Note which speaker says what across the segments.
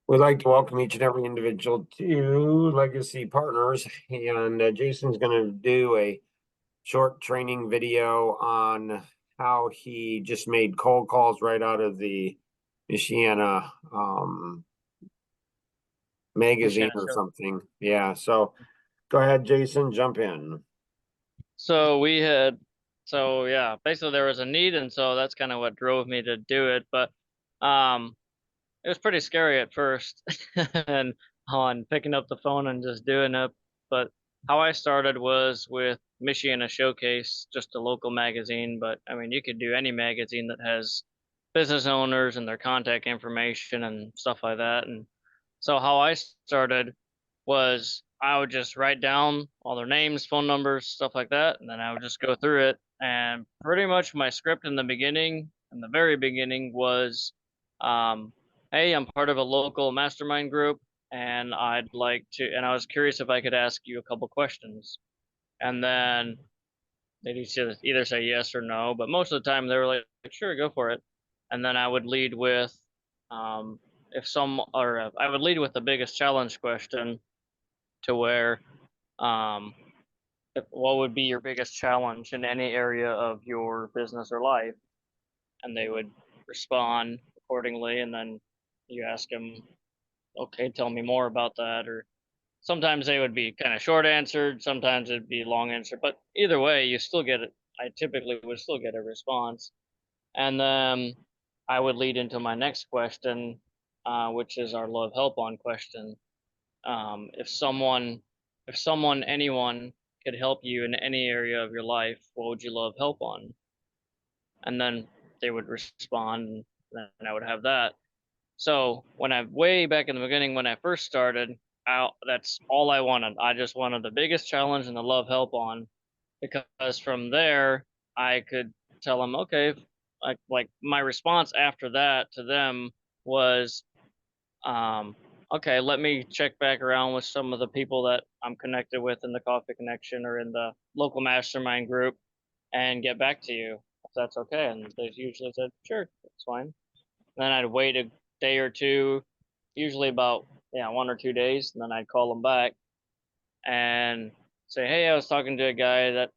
Speaker 1: We'd like to welcome each and every individual to Legacy Partners, and Jason's going to do a short training video on how he just made cold calls right out of the Michiana magazine
Speaker 2: Michiana
Speaker 1: or
Speaker 2: show.
Speaker 1: something. Yeah, so go ahead, Jason, jump in.
Speaker 2: So we had, so yeah, basically there was a need, and so that's kind of what drove me to do it. But um, it was pretty scary at first, and on picking up the phone and just doing it. But how I started was with Michiana Showcase, just a local magazine. But I mean, you could do any magazine that has business owners and their contact information and stuff like that. And so how I started was I would just write down all their names, phone numbers, stuff like that, and then I would just go through it. And pretty much my script in the beginning, in the very beginning, was, um, "Hey, I'm part of a local mastermind group, and I'd like to," and I was curious if I could ask you a couple questions. And then they'd either say yes or no, but most of the time they were like, "Sure, go for it." And then I would lead with, if some, or I would lead with the biggest challenge question to where, um, what would be your biggest challenge in any area of your business or life? And they would respond accordingly. And then you ask them, okay, tell me more about that. Or sometimes they would be kind of short answered, sometimes it'd be long answered. But either way, you still get it. I typically would still get a response. And then I would lead into my next question, which is our love help on question. If anyone could help you in any area of your life, what would you love help on? And then they would respond, and then I would have that. So when I way back in the beginning, when I first started out, that's all I wanted. I just wanted the biggest challenge and the love help on, because from there I could tell them, okay, like my response after that to them was, um, okay, let me check back around with some of the people that I'm connected with in the Coffee Connection or in the local mastermind group and get back to you if that's okay. And they usually said, sure, that's fine. Then I'd wait a day or two, usually about, yeah, 1 or 2 days, and then I'd call them back and say, hey, I was talking to a guy that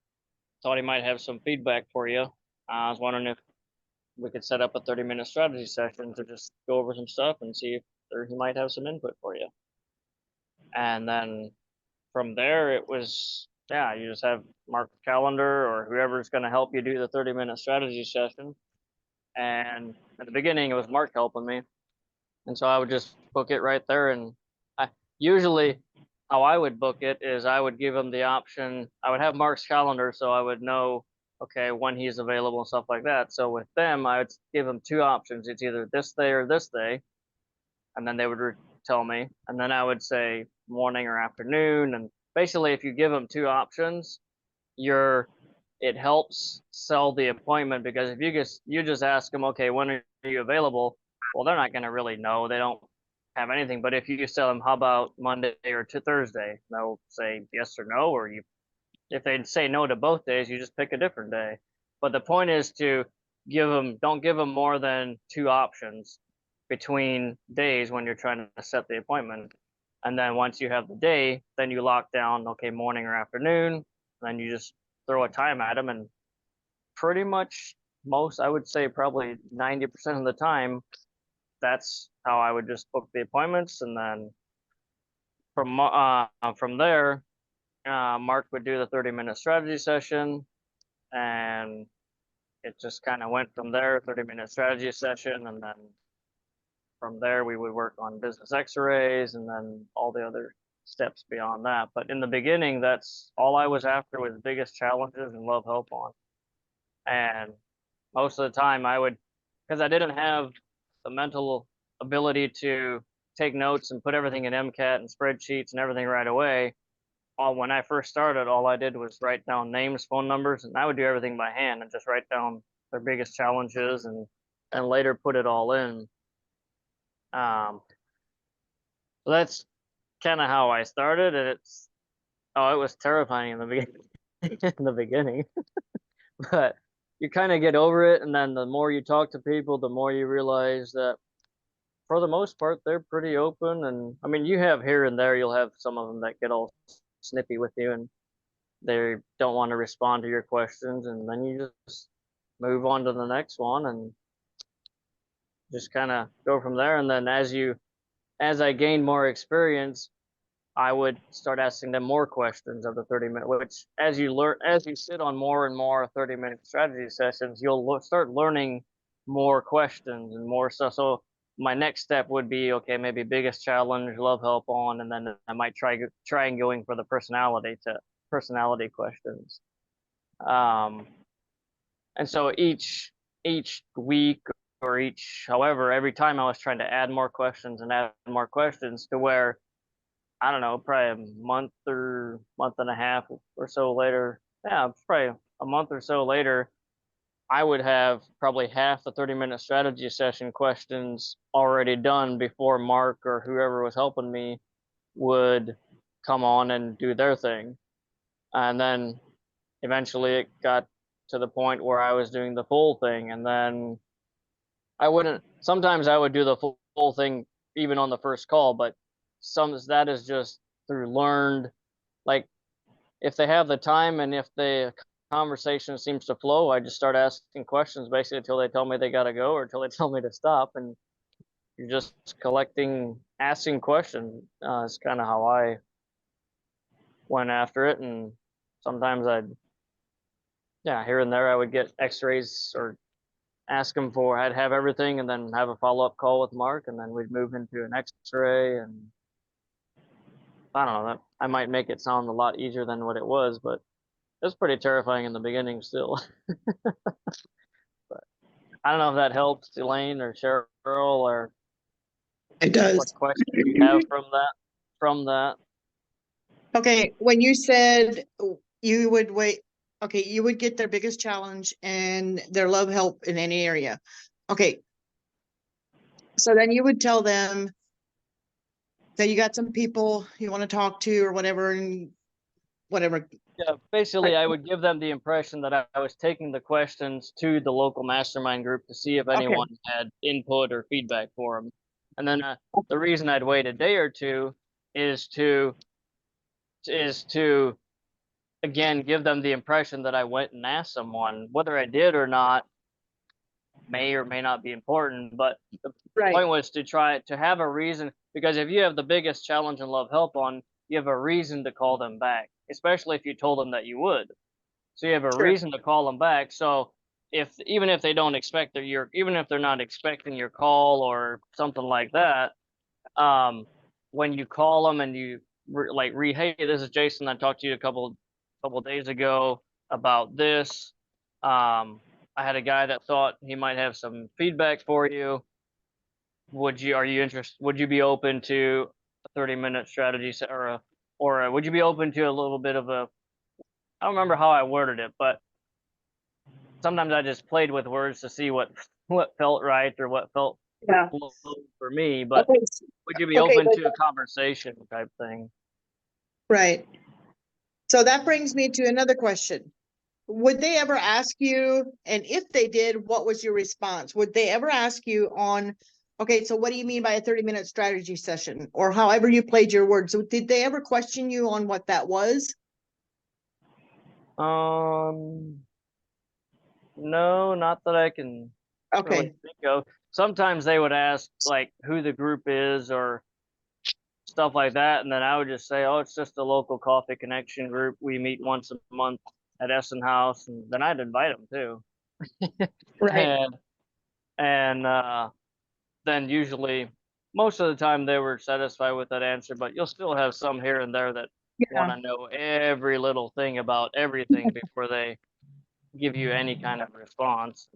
Speaker 2: thought he might have some feedback for you. I was wondering if we could set up a 30-minute strategy session to just go over some stuff and see if he might have some input for you. And then from there, it was, yeah, you just have Mark's calendar or whoever's going to help you do the 30-minute strategy session. And at the beginning, it was Mark helping me. And so I would just book it right there. And I usually, how I would book it is I would give him the option. I would have Mark's calendar so I would know, okay, when he's available and stuff like that. So with them, I would give them two options. It's either this day or this day. And then they would tell me. And then I would say morning or afternoon. And basically, if you give them two options, you're it helps sell the appointment, because if you just ask them, okay, when are you available? Well, they're not going to really know. They don't have anything. But if you tell them, how about Monday or to Thursday, they'll say yes or no. Or you, if they say no to both days, you just pick a different day. But the point is to don't give them more than two options between days when you're trying to set the appointment. And then once you have the day, then you lock down, okay, morning or afternoon. Then you just throw a time at them, and pretty much I would say probably 90% of the time, that's how I would just book the appointments. And then from there, Mark would do the 30-minute strategy session, and it just kind of went from there, 30-minute strategy session. And then from there, we would work on business x-rays and then all the other steps beyond that. But in the beginning, that's all I was after, was biggest challenges and love help on. And most of the time I would, because I didn't have the mental ability to take notes and put everything in MCAT and spreadsheets and everything right away. When I first started, all I did was write down names, phone numbers, and I would do everything by hand and just write down their biggest challenges, and later put it all in. So that's kind of how I started, and it was terrifying in the beginning, in the beginning, but you kind of get over it, and then the more you talk to people, the more you realize that for the most part, they're pretty open. And I mean, you have here and there, you'll have some of them that get all snippy with you and they don't want to respond to your questions. And then you just move on to the next one and just kind of go from there. And then as I gained more experience, I would start asking them more questions of the 30-minute, which as you sit on more and more 30-minute strategy sessions, you'll start learning more questions and more stuff. So my next step would be, okay, maybe biggest challenge, love help on, and then I might try and going for the personality questions. And so each week or however, every time I was trying to add more questions to where, I don't know, probably a month or month and a half or so later. Yeah, probably a month or so later, I would have probably half the 30-minute strategy session questions already done before Mark or whoever was helping me would come on and do their thing. And then eventually it got to the point where I was doing the full thing. And then sometimes I would do the full thing even on the first call, but that is just through learned, like if they have the time and if the conversation seems to flow, I just start asking questions basically until they tell me they got to go or until they tell me to stop. And you're just asking questions. It's kind of how I went after it. And sometimes here and there, I would get x-rays or ask them I'd have everything and then have a follow-up call with Mark, and then we'd move into an x-ray. And I don't know, that I might make it sound a lot easier than what it was, but it was pretty terrifying in the beginning still. But I don't know if that helps Elaine or Cheryl, or
Speaker 3: It does.
Speaker 2: what questions you have from that.
Speaker 3: Okay, when you said you would wait, okay, you would get their biggest challenge and their love help in any area. Okay. So then you would tell them that you got some people you want to talk to or whatever, and whatever.
Speaker 2: Yeah, basically, I would give them the impression that I was taking the questions to the local mastermind group to see if anyone had input or feedback for them. And then the reason I'd wait a day or two is to again give them the impression that I went and asked someone. Whether I did or not may or may not be important, but the point was to try to have a reason, because if you have the biggest challenge in love help on, you have a reason to call them back, especially if you told them that you would. So you have a reason to call them back. So even if they don't expect even if they're not expecting your call or something like that, when you call them and you hey, this is Jason. I talked to you a couple days ago about this. I had a guy that thought he might have some feedback for you. Are you interested? Would you be open to a 30-minute strategy or would you be open to a little bit of I don't remember how I worded it, but sometimes I just played with words to see what felt right or what felt for me. But would you be open to a conversation type thing?
Speaker 3: Right. So that brings me to another question. Would they ever ask you, and if they did, what was your response? Would they ever ask you on, okay, so what do you mean by a 30-minute strategy session, or however you played your words? So did they ever question you on what that was?
Speaker 2: No, not that I can really think of. Sometimes they would ask like who the group is or stuff like that, and then I would just say, oh, it's just a local coffee connection group. We meet once a month at Essen House, and then I'd invite them too. And then usually most of the time they were satisfied with that answer, but you'll still have some here and there that want to know every little thing about everything before they give you any kind of response.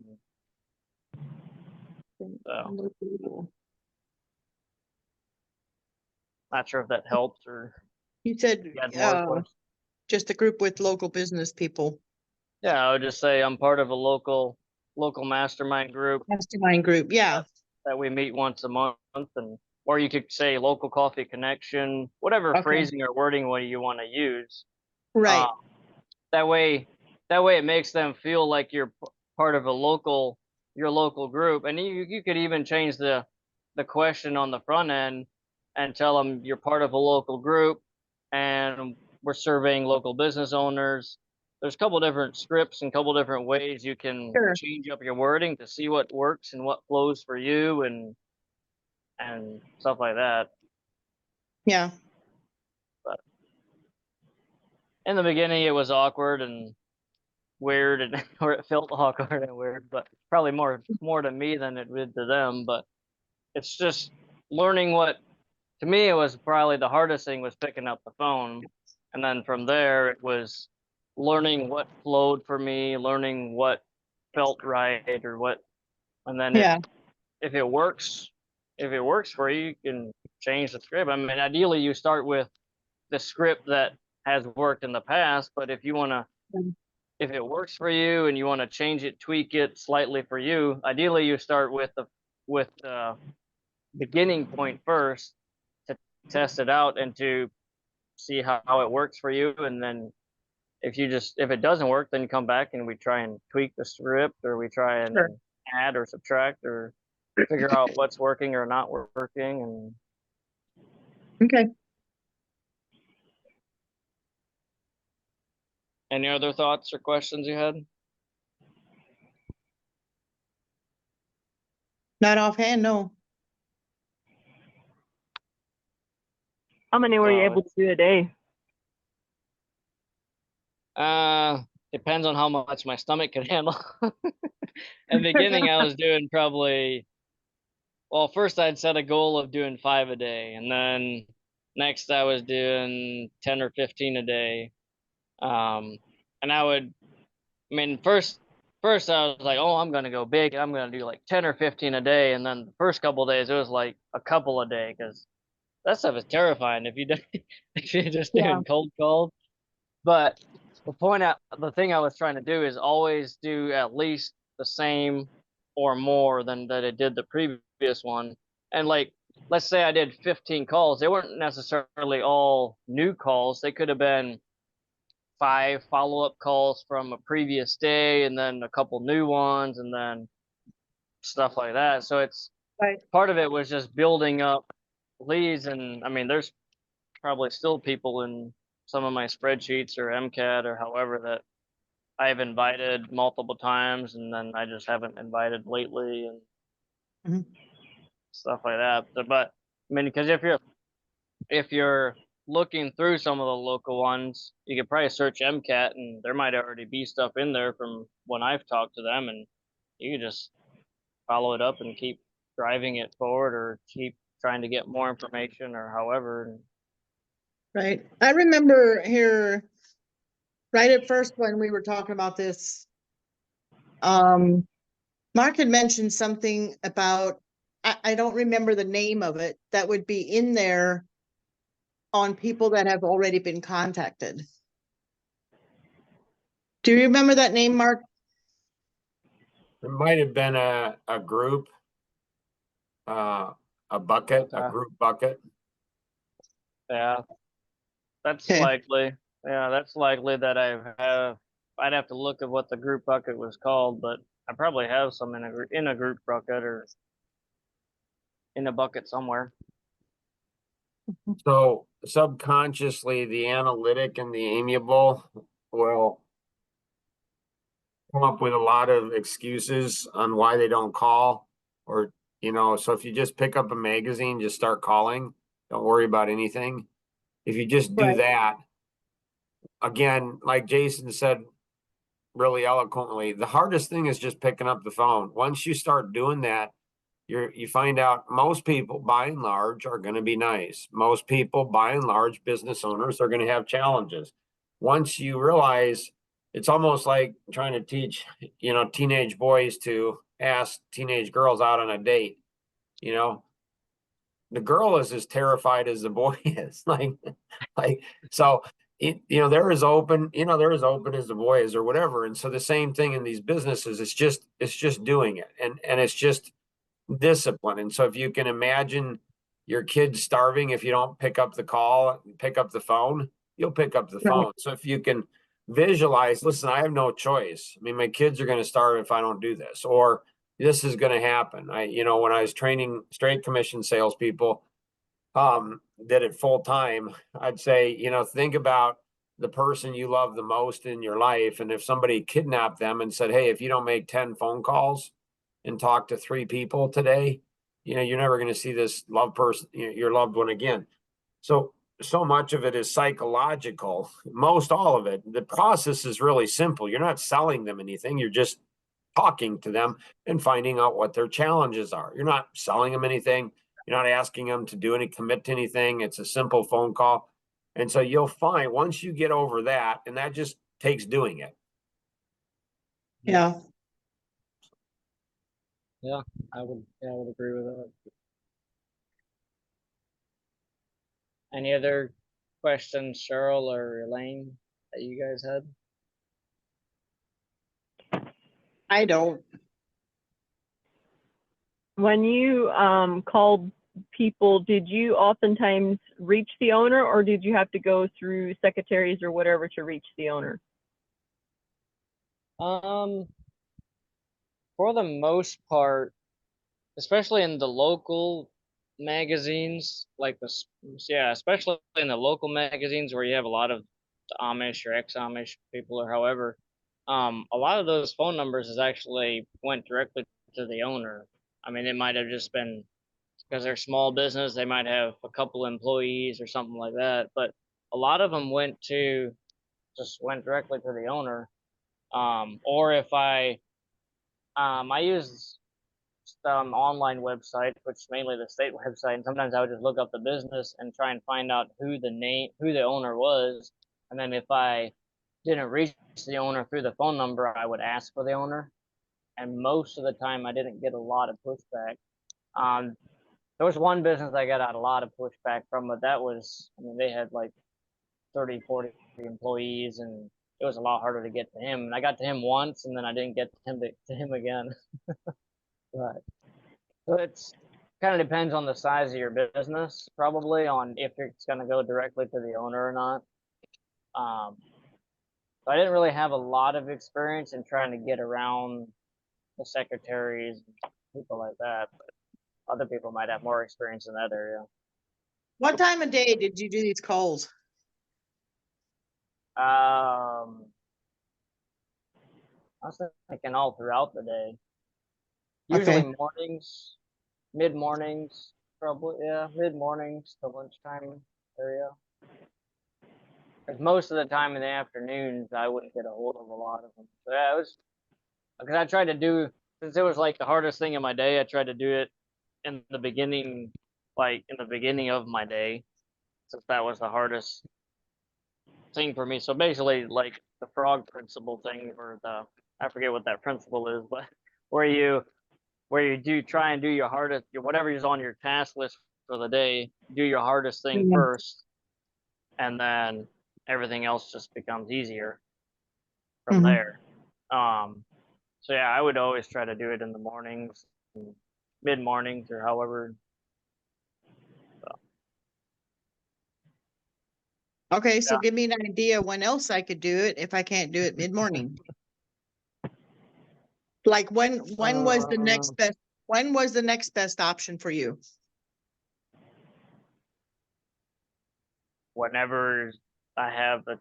Speaker 2: So not sure if that helps or
Speaker 3: you said just a group with local business people.
Speaker 2: Yeah, I would just say I'm part of a local mastermind group. That we meet once a month, or you could say local coffee connection, whatever phrasing or wording way you want to use.
Speaker 3: Right.
Speaker 2: That way it makes them feel like you're part of your local group, and you could even change the the question on the front end and tell them you're part of a local group and we're surveying local business owners. There's a couple different scripts and a couple different ways you can
Speaker 3: Sure.
Speaker 2: change up your wording to see what works and what flows for you and stuff like that.
Speaker 3: Yeah.
Speaker 2: In the beginning, it was awkward and weird, and or it felt awkward and weird, but probably more to me than it did to them. But it's just learning what. To me, it was probably the hardest thing was picking up the phone, and then from there it was learning what flowed for me, learning what felt right or what, and then
Speaker 3: Yeah.
Speaker 2: if it works for you, you can change the script. I mean, ideally you start with the script that has worked in the past, but if you want to, if it works for you and you want to change it, tweak it slightly for you, ideally you start with the beginning point first to test it out and to see how it works for you. And then if it doesn't work, then you come back and we try and tweak the script, or we try and
Speaker 3: Sure.
Speaker 2: add or subtract or figure out what's working or not working. And
Speaker 3: Okay.
Speaker 2: any other thoughts or questions you had?
Speaker 3: Not offhand, no.
Speaker 4: How many were you able to do a day?
Speaker 2: Depends on how much my stomach could handle. In the beginning, I was doing probably, well, first I'd set a goal of doing 5 a day, and then next I was doing 10 or 15 a day. And first I was like, oh, I'm gonna go big, and I'm gonna do like 10 or 15 a day. And then the first couple of days it was like a couple a day, because that stuff is terrifying if you're just doing cold calls. But the thing I was trying to do is always do at least the same or more than that it did the previous one. And like, let's say I did 15 calls. They weren't necessarily all new calls. They could have been 5 follow-up calls from a previous day, and then a couple new ones, and then stuff like that. So it's
Speaker 3: Right.
Speaker 2: part of it was just building up leads. And I mean, there's probably still people in some of my spreadsheets or MCAT or however that I've invited multiple times, and then I just haven't invited lately and
Speaker 3: Mhm.
Speaker 2: stuff like that. But I mean, because if you're looking through some of the local ones, you could probably search MCAT, and there might already be stuff in there from when I've talked to them, and you can just follow it up and keep driving it forward, or keep trying to get more information, or however.
Speaker 3: Right. I remember here, right at first when we were talking about this, Mark had mentioned something about, I don't remember the name of it, that would be in there on people that have already been contacted. Do you remember that name, Mark?
Speaker 1: It might have been a group, a bucket, a
Speaker 2: Okay.
Speaker 1: group bucket.
Speaker 2: Yeah, that's
Speaker 3: Okay.
Speaker 2: likely. Yeah, that's likely that I'd have to look at what the group bucket was called, but I probably have some in a group bucket, or in a bucket somewhere.
Speaker 1: So subconsciously, the analytic and the amiable will come up with a lot of excuses on why they don't call, or, so if you just pick up a magazine, just start calling, don't worry about anything. If you just do
Speaker 3: Right.
Speaker 1: that, again, like Jason said really eloquently, the hardest thing is just picking up the phone. Once you start doing that, you find out most people by and large are going to be nice. Most people by and large, business owners, are going to have challenges. Once you realize, it's almost like trying to teach, teenage boys to ask teenage girls out on a date. The girl is as terrified as the boy is. So they're as open, they're as open as the boy is, or whatever. And so the same thing in these businesses, it's just doing it. And it's just discipline. And so if you can imagine your kid starving, if you don't pick up the call, pick up the phone, you'll pick up the
Speaker 3: Right.
Speaker 1: phone. So if you can visualize, listen, I have no choice. I mean, my kids are going to starve if I don't do this. Or this is going to happen. When I was training straight commission salespeople, did it full time, I'd say, think about the person you love the most in your life. And if somebody kidnapped them and said, hey, if you don't make 10 phone calls and talk to 3 people today, you're never going to see this loved person, your loved one again. So much of it is psychological, most all of it. The process is really simple. You're not selling them anything. You're just talking to them and finding out what their challenges are. You're not selling them anything. You're not asking them to do any commit to anything. It's a simple phone call. And so you'll find once you get over that, and that just takes doing it.
Speaker 3: Yeah.
Speaker 2: I would agree with that. Any other questions, Cheryl or Elaine, that you guys had?
Speaker 3: I don't.
Speaker 4: When you called people, did you oftentimes reach the owner, or did you have to go through secretaries or whatever to reach the owner?
Speaker 2: For the most part, especially in the local magazines, especially in the local magazines where you have a lot of Amish or ex-Amish people or however, a lot of those phone numbers is actually went directly to the owner. I mean, it might have just been because they're small business, they might have a couple employees or something like that, but a lot of them went directly to the owner. Or if I use some online website, which is mainly the state website, and sometimes I would just look up the business and try and find out who the owner was. And then if I didn't reach the owner through the phone number, I would ask for the owner. And most of the time I didn't get a lot of pushback. There was one business I got a lot of pushback from, but they had like 30, 40 employees, and it was a lot harder to get to him. And I got to him once, and then I didn't get to him again. Right. So it's kind of depends on the size of your business, probably on if it's going to go directly to the owner or not. So I didn't really have a lot of experience in trying to get around the secretaries and people like that, but other people might have more experience in that area.
Speaker 3: What time of day did you do these calls?
Speaker 2: I was thinking all throughout the day. Usually
Speaker 3: Okay.
Speaker 2: mornings, mid-mornings, probably, yeah, mid-mornings to lunchtime area. Because most of the time in the afternoons, I wouldn't get a hold of a lot of them. So yeah, it was, because I tried to do, since it was like the hardest thing in my day, I tried to do it in the beginning, of my day, since that was the hardest thing for me. So basically, like the frog principle thing, or I forget what that principle is, but where you do try and do your hardest, whatever is on your task list for the day, do your hardest thing
Speaker 3: Yeah.
Speaker 2: first, and then everything else just becomes easier from
Speaker 3: Mhm.
Speaker 2: there. So yeah, I would always try to do it in the mornings, mid mornings, or however.
Speaker 3: Okay, so
Speaker 2: Yeah.
Speaker 3: give me an idea when else I could do it if I can't do it mid-morning. Like when was the next best option for you?
Speaker 2: Whenever I have the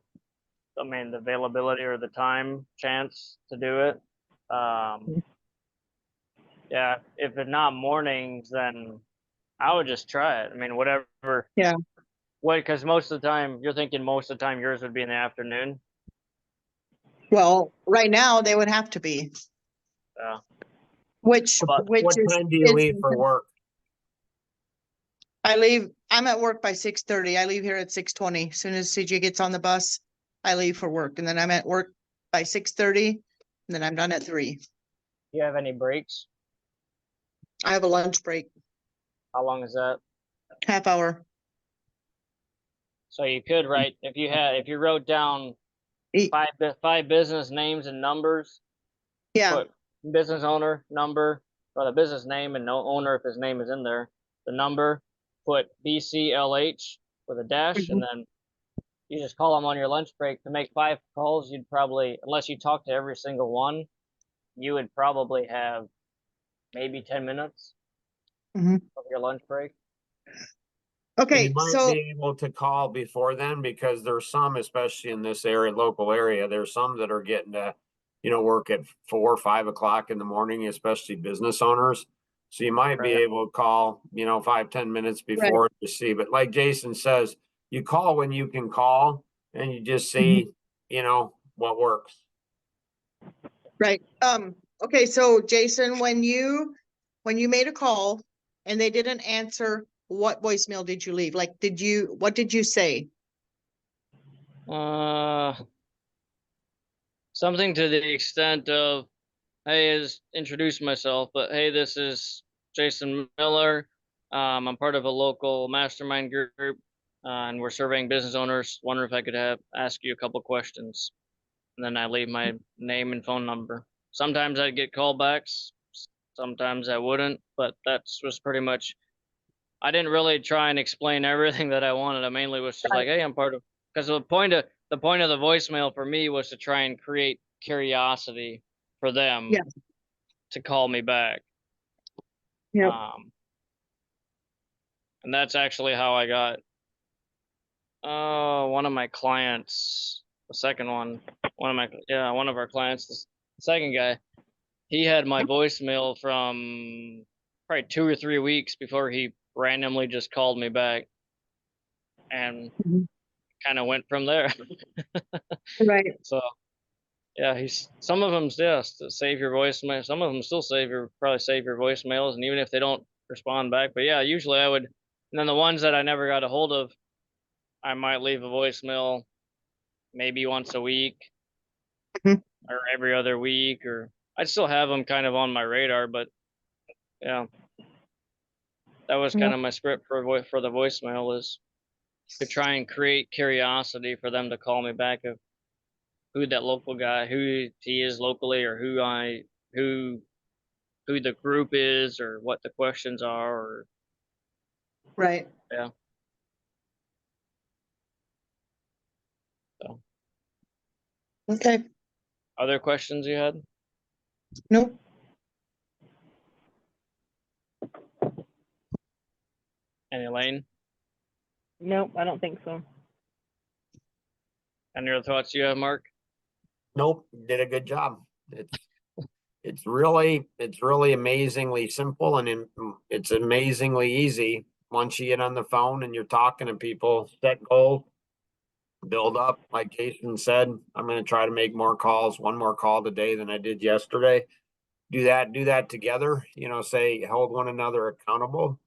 Speaker 2: availability or the time chance to do it. Yeah, if it's not mornings, then I would just try it. I mean, whatever.
Speaker 3: Yeah.
Speaker 2: Because most of the time, you're thinking most of the time yours would be in the afternoon.
Speaker 3: Well, right now they would have to be,
Speaker 2: Yeah.
Speaker 3: which
Speaker 1: What
Speaker 3: is
Speaker 1: time do you leave for work?
Speaker 3: I'm at work by 6:30. I leave here at 6:20. As soon as CJ gets on the bus, I leave for work, and then I'm at work by 6:30, and then I'm done at 3.
Speaker 2: Do you have any breaks?
Speaker 3: I have a lunch break,
Speaker 2: How long is that?
Speaker 3: half hour.
Speaker 2: So you could write, if you wrote down
Speaker 3: E-
Speaker 2: five business names and numbers,
Speaker 3: Yeah,
Speaker 2: put business owner, number, or the business name and no owner if his name is in there, the number, put BCLH with a dash, and then you just call them on your lunch break. To make 5 calls, you'd probably, unless you talk to every single one, you would probably have maybe 10 minutes
Speaker 3: Mhm.
Speaker 2: of your lunch break.
Speaker 1: And you
Speaker 3: Okay,
Speaker 1: might
Speaker 3: so,
Speaker 1: be able to call before then because there's some, especially in this area, local area, there's some that are getting to, work at 4 or 5 o'clock in the morning, especially business owners. So you might be
Speaker 2: Right.
Speaker 1: able to call, 5-10 minutes
Speaker 3: Right.
Speaker 1: before to see, but like Jason says, you call when you can call and you just see, what works.
Speaker 3: right, okay, so Jason, when you made a call and they didn't answer, what voicemail did you leave? Like, what did you say?
Speaker 2: Something to the extent of, hey, introduce myself, but hey, this is Jason Miller. I'm part of a local mastermind group, and we're surveying business owners. Wonder if I could ask you a couple questions, and then I leave my name and phone number. Sometimes I'd get callbacks, sometimes I wouldn't, but was pretty much. I didn't really try and explain everything that I wanted. I mainly was just like, hey, I'm part of, because the point of the voicemail for me was to try and create curiosity for them
Speaker 3: Yeah.
Speaker 2: to call me back.
Speaker 3: Yep.
Speaker 2: And that's actually how I got one of my clients, the second one, one of our clients, the second guy, he had my voicemail from probably 2 or 3 weeks before he randomly just called me back, and
Speaker 3: Mhm.
Speaker 2: kind of went from there.
Speaker 3: Right,
Speaker 2: So yeah, some of them save your voicemail. Some of them still probably save your voicemails, and even if they don't respond back, but yeah, usually I would. And then the ones that I never got a hold of, I might leave a voicemail maybe once a week
Speaker 3: Mhm.
Speaker 2: or every other week, or I still have them kind of on my radar. But yeah, that was kind
Speaker 3: Yep.
Speaker 2: of my script for the voicemail, is to try and create curiosity for them to call me back of who that local guy, who he is locally, or who the group is, or what the questions are, or
Speaker 3: right.
Speaker 2: yeah. So,
Speaker 3: Okay,
Speaker 2: other questions you had?
Speaker 3: nope.
Speaker 2: Any, Elaine?
Speaker 4: Nope, I don't think so.
Speaker 2: Any other thoughts you have, Mark?
Speaker 1: Nope, you did a good job. It's really amazingly simple and it's amazingly easy once you get on the phone and you're talking to people. Set goal, build up. Like Jason said, I'm going to try to make more calls, one more call today than I did yesterday. Do that together. Say hold one another accountable.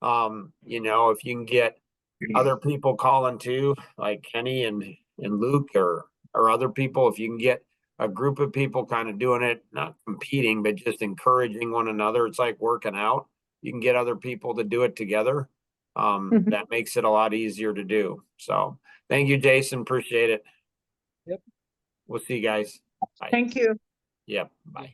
Speaker 1: If you can get other people calling too, like Kenny and Luke or other people, if you can get a group of people kind of doing it, not competing, but just encouraging one another. It's like working out. You can get other people to do it together.
Speaker 3: Mhm.
Speaker 1: That makes it a lot easier to do. So thank you, Jason. Appreciate it.
Speaker 2: Yep.
Speaker 1: We'll see you guys. Bye.
Speaker 3: Thank you.
Speaker 1: Yep. Bye.